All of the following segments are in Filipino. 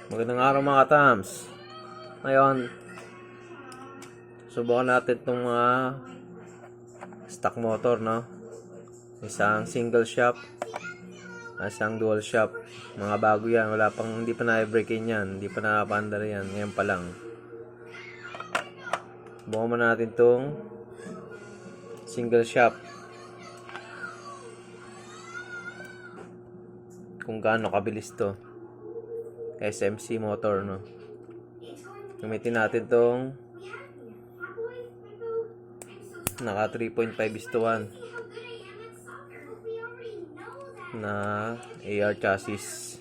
Magandang araw mga katams. Ngayon, subukan natin itong mga stock motor, no? Isang single shop, isang dual shop. Mga bago yan, wala pang, hindi pa na-break-in yan, hindi pa nakapandar yan, ngayon pa lang. Subukan muna natin itong single shop, kung gaano kabilis to. SMC motor, no? Gamitin natin tong naka 3.5:1 na AR chassis.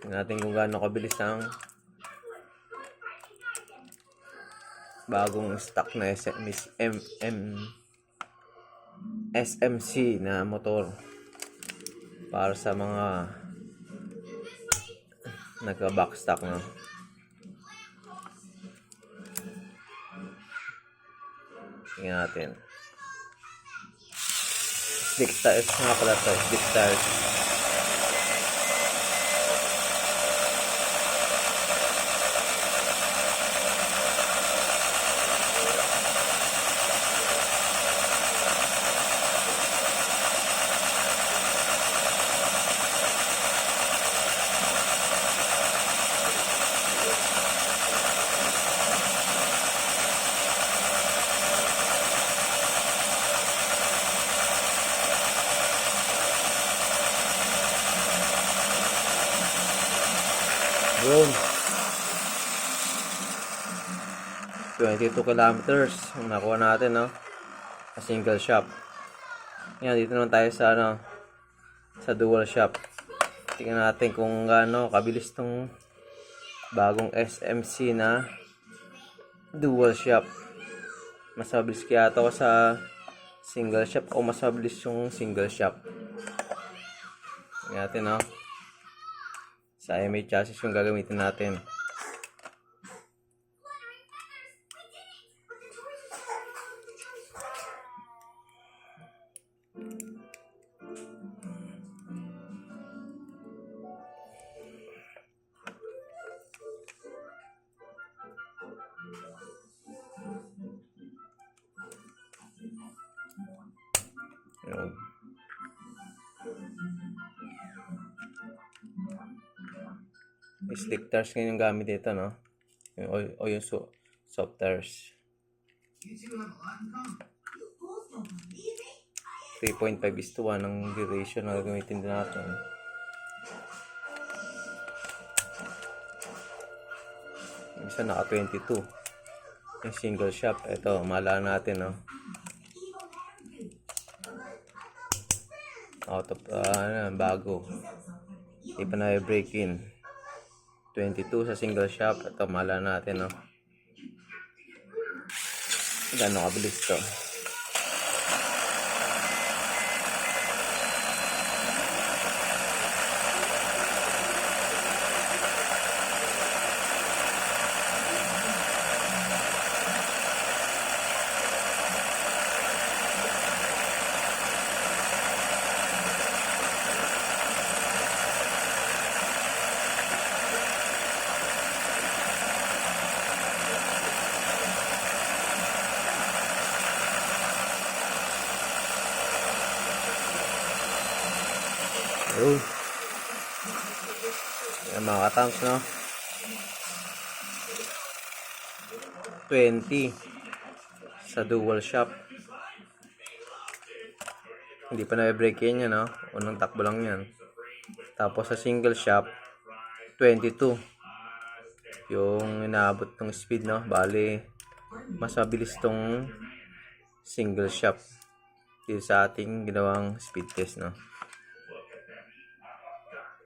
Tingnan natin kung gaano kabilis ang bagong stock na SMC na motor para sa mga nagka-backstock, no? Tingnan natin. Stick tires nga pala to, stick tires. Yun. 22 kilometers ang nakuha natin, no? Sa single shop. Yan, dito naman tayo sa sa dual shop. Tingnan natin kung gaano kabilis tong bagong SMC na dual shop. Mas mabilis kaya ito sa single shop o mas mabilis yung single shop. Tingnan natin, no? Sa IMA chassis yung gagamitin natin. Yun. Slick tires ngayon yung gamit dito, no? O yung soft tires. 3.5:1 ang duration na gagamitin din natin. Isa naka 22. Yung single shop. Ito, mahala natin, no? Out of, bago. Hindi pa na break in. 22 sa single shop. Ito, mahala natin, no? Gano'ng kabilis to. Ayun. Yan mga katanks, no? 20 sa dual shop. Hindi pa na-break in yan, no? Unang takbo lang yan. Tapos sa single shop 22 yung inaabot ng speed, no? Bali mas mabilis tong single shop dito sa ating ginawang speed test, no?